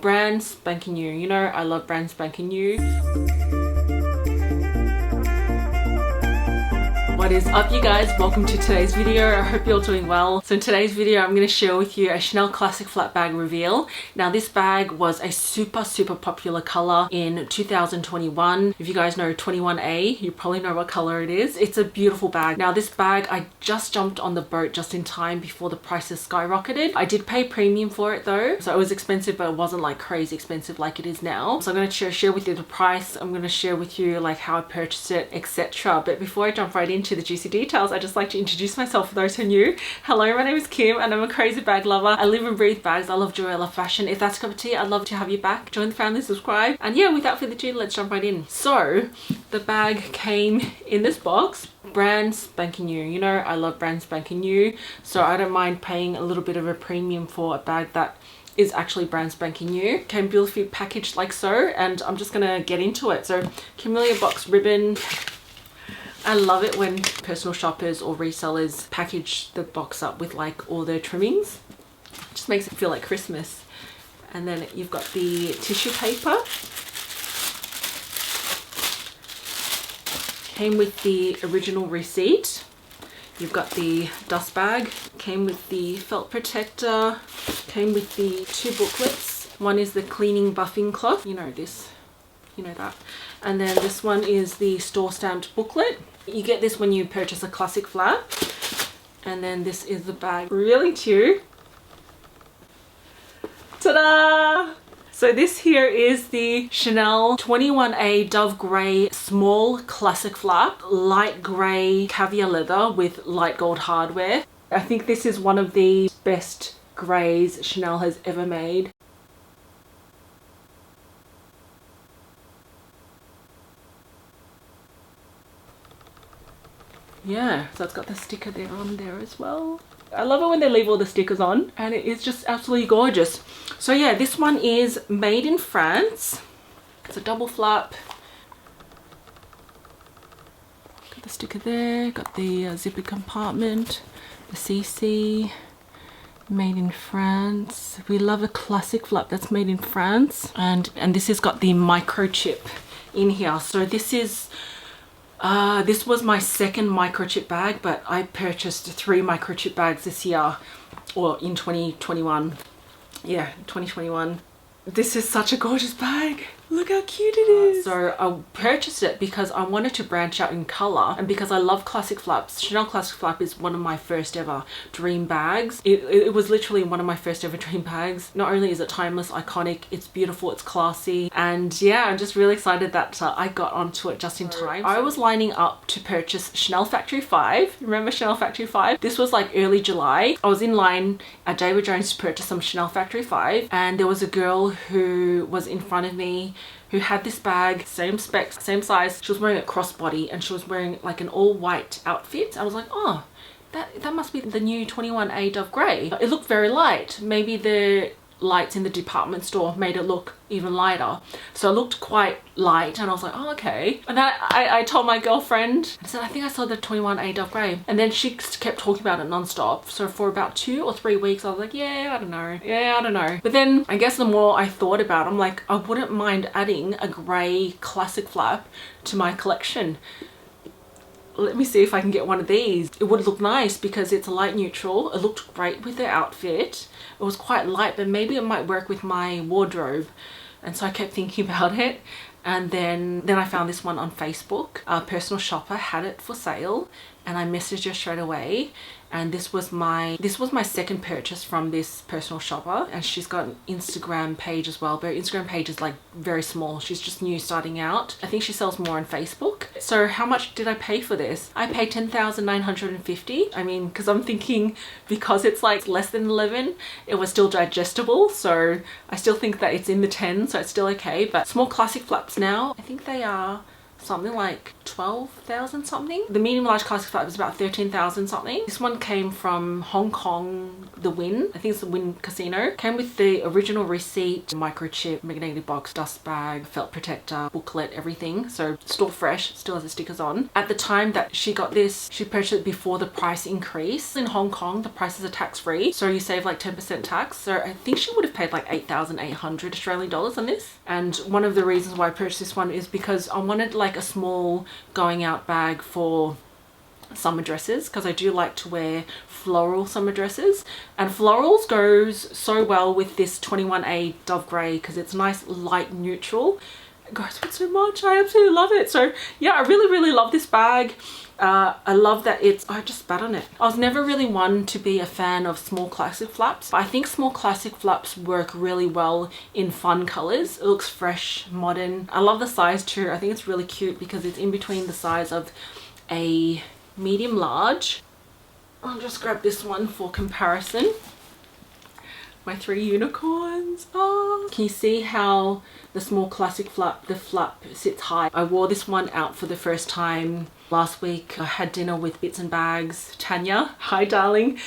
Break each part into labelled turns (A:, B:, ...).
A: Brand spanking new. You know, I love brand spanking new. What is up, you guys? Welcome to today's video. I hope you're doing well. So in today's video, I'm going to share with you a Chanel Classic Flat Bag reveal. Now this bag was a super popular color in 2021. If you guys know 21A, you probably know what color it is. It's a beautiful bag. Now this bag, I just jumped on the boat just in time before the prices skyrocketed. I did pay premium for it though. So it was expensive, but it wasn't like crazy expensive like it is now. So I'm going to share with you the price. I'm going to share with you like how I purchased it, etc. But before I jump right into the juicy details, I just like to introduce myself for those who are new. Hello, my name is Kim and I'm a crazy bag lover. I live and breathe bags. I love jewelry, I love fashion. If that's a cup of tea, I'd love to have you back. Join the family, subscribe, and yeah, without further ado, let's jump right in. So the bag came in this box, brand spanking new. You know, I love brand spanking new, so I don't mind paying a little bit of a premium for a bag that is actually brand spanking new. Came beautifully packaged like so, and I'm just gonna get into it. So chameleon box ribbon. I love it when personal shoppers or resellers package the box up with like all their trimmings. It just makes it feel like Christmas. And then you've got the tissue paper. Came with the original receipt. You've got the dust bag. Came with the felt protector. Came with the two booklets. One is the cleaning buffing cloth. You know this. You know that. And then this one is the store stamped booklet. You get this when you purchase a classic flat. And then this is the bag. Really cute. Ta-da! So this here is the Chanel 21A Dove Grey Small Classic Flap, light grey caviar leather with light gold hardware. I think this is one of the best greys Chanel has ever made. Yeah, so it's got the sticker there on there as well. I love it when they leave all the stickers on, and it is just absolutely gorgeous. So yeah, this one is made in France. It's a double flap. Got the sticker there, got the zipper compartment, the CC. Made in France. We love a classic flap that's made in France. And this has got the microchip in here. So this is this was my second microchip bag, but I purchased 3 microchip bags this year, or in 2021. Yeah, 2021. This is such a gorgeous bag. Look how cute it is. So I purchased it because I wanted to branch out in color, and because I love classic flaps. Chanel Classic Flap is one of my first ever dream bags. It was literally one of my first ever dream bags. Not only is it timeless, iconic, it's beautiful, it's classy, and yeah, I'm just really excited that I got onto it just in time. I was lining up to purchase Chanel Factory 5. Remember Chanel Factory 5? This was like early July. I was in line at David Jones to purchase some Chanel Factory 5, and there was a girl who was in front of me who had this bag, same specs, same size. She was wearing a crossbody and she was wearing like an all white outfit. I was like, oh, that must be the new 21A Dove Grey. It looked very light. Maybe the lights in the department store made it look even lighter, so it looked quite light, and I was like, oh, okay. And then I told my girlfriend, I said, I think I saw the 21A Dove Grey, and then she kept talking about it non-stop. So for about 2 or 3 weeks I was like, yeah, I don't know. But then I guess the more I thought about it, I'm like, I wouldn't mind adding a grey classic flap to my collection. Let me see if I can get one of these. It would look nice because it's a light neutral. It looked great with the outfit. It was quite light, but maybe it might work with my wardrobe. And so I kept thinking about it. And then I found this one on Facebook. A personal shopper had it for sale, and I messaged her straight away. And this was my second purchase from this personal shopper, and she's got an Instagram page as well, but her Instagram page is like very small. She's just new, starting out. I think she sells more on Facebook. So how much did I pay for this? I paid $10,950. I mean, because I'm thinking, because it's like less than 11, it was still digestible, so I still think that it's in the 10, so it's still okay. But small classic flaps now, I think they are something like 12,000 something. The medium large classic flap is about 13,000 something. This one came from Hong Kong, the Wynn. I think it's the Wynn Casino. Came with the original receipt, microchip, magnetic box, dust bag, felt protector, booklet, everything. So still fresh, still has the stickers on. At the time that she got this, she purchased it before the price increase. In Hong Kong, the prices are tax free, so you save like 10% tax. So I think she would have paid like 8,800 Australian dollars on this. And one of the reasons why I purchased this one is because I wanted like a small going out bag for summer dresses, because I do like to wear floral summer dresses, and florals goes so well with this 21A Dove Grey because it's nice light neutral. It goes with so much. I absolutely love it. So yeah, I really love this bag. I love that I just spat on it. I was never really one to be a fan of small classic flaps, but I think small classic flaps work really well in fun colors. It looks fresh, modern. I love the size too. I think it's really cute because it's in between the size of a medium large. I'll just grab this one for comparison. My 3 unicorns. Oh, can you see how the small classic flap, the flap sits high? I wore this one out for the first time last week. I had dinner with Bits and Bags, Tanya. Hi darling.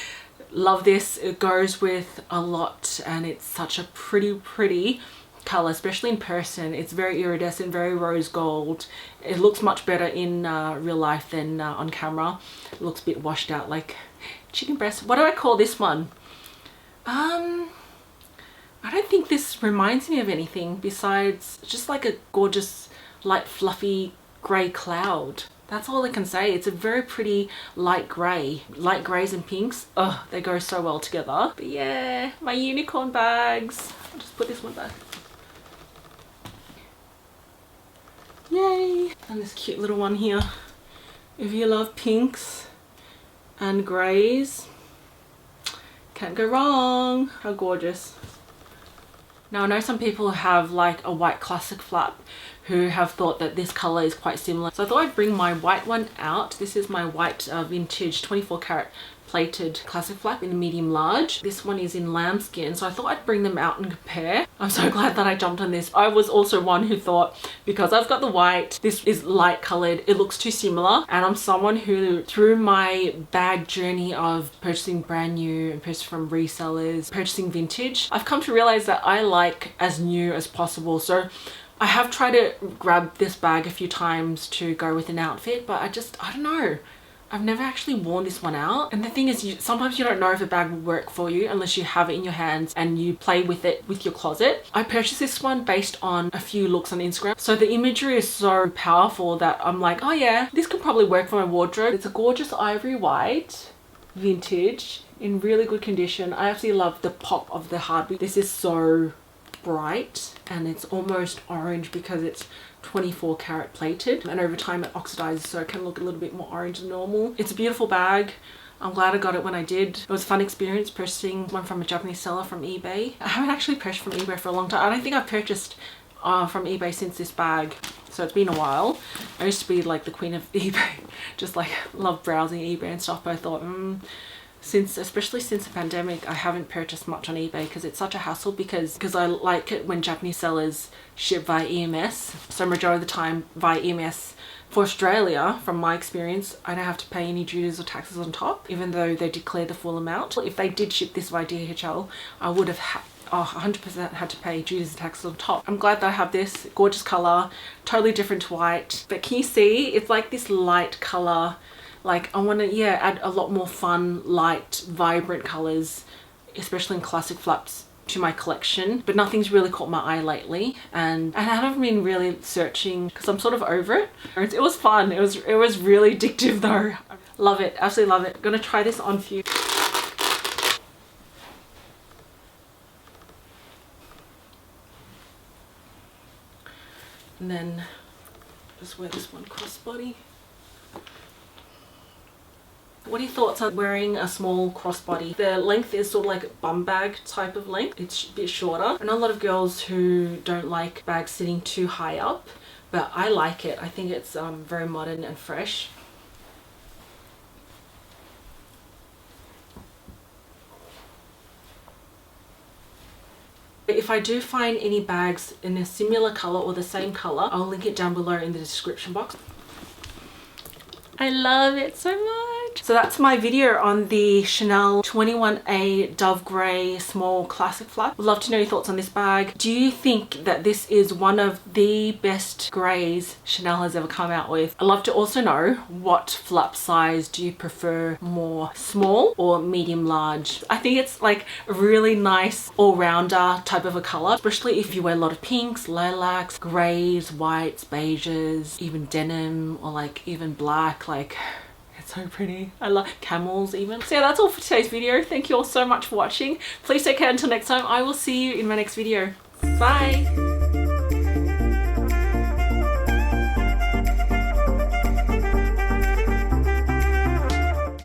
A: Love this. It goes with a lot and it's such a pretty color, especially in person. It's very iridescent, very rose gold. It looks much better in real life than on camera. It looks a bit washed out like chicken breast. What do I call this one? I don't think this reminds me of anything besides just like a gorgeous light fluffy grey cloud. That's all I can say. It's a very pretty light grey. Light greys and pinks, oh, they go so well together. But yeah, my unicorn bags. I'll just put this one back. Yay! And this cute little one here. If you love pinks and greys, can't go wrong. How gorgeous. Now I know some people have like a white classic flap who have thought that this color is quite similar. So I thought I'd bring my white one out. This is my white vintage 24 karat plated classic flap in the medium large. This one is in lambskin, so I thought I'd bring them out and compare. I'm so glad that I jumped on this. I was also one who thought, because I've got the white, this is light colored, it looks too similar, and I'm someone who, through my bag journey of purchasing brand new and purchasing from resellers, purchasing vintage, I've come to realize that I like as new as possible. So I have tried to grab this bag a few times to go with an outfit, but I don't know. I've never actually worn this one out. And the thing is, sometimes you don't know if a bag will work for you unless you have it in your hands and you play with it with your closet. I purchased this one based on a few looks on Instagram. So the imagery is so powerful that I'm like, oh yeah, this could probably work for my wardrobe. It's a gorgeous ivory white, vintage, in really good condition. I absolutely love the pop of the hardware. This is so bright and it's almost orange because it's 24 karat plated, and over time it oxidizes, so it can look a little bit more orange than normal. It's a beautiful bag. I'm glad I got it when I did. It was a fun experience purchasing one from a Japanese seller from eBay. I haven't actually purchased from eBay for a long time. I don't think I've purchased from eBay since this bag, so it's been a while. I used to be like the queen of eBay, just like love browsing eBay and stuff, but I thought especially since the pandemic, I haven't purchased much on eBay because it's such a hassle, because I like it when Japanese sellers ship via EMS. So majority of the time via EMS for Australia, from my experience, I don't have to pay any duties or taxes on top, even though they declare the full amount. If they did ship this via DHL, I would have 100% had to pay duties and taxes on top. I'm glad that I have this gorgeous color, totally different to white. But can you see, it's like this light color. Like I want to, add a lot more fun, light, vibrant colors, especially in classic flaps, to my collection. But nothing's really caught my eye lately, and I haven't been really searching because I'm sort of over it. It was fun. It was really addictive though. Love it, absolutely love it. I'm gonna try this on for you. And then just wear this one crossbody. What are your thoughts on wearing a small crossbody? The length is sort of like a bum bag type of length. It's a bit shorter. I know a lot of girls who don't like bags sitting too high up, but I like it. I think it's very modern and fresh. If I do find any bags in a similar color or the same color, I'll link it down below in the description box. I love it so much. So that's my video on the Chanel 21A Dove Grey Small Classic Flap. Would love to know your thoughts on this bag. Do you think that this is one of the best greys Chanel has ever come out with? I'd love to also know, what flap size do you prefer more, small or medium large? I think it's like a really nice all-rounder type of a color, especially if you wear a lot of pinks, lilacs, grays, whites, beiges, even denim, or like even black. Like, it's so pretty. I love camels even. So yeah, that's all for today's video. Thank you all so much for watching. Please take care until next time. I will see you in my next video. Bye.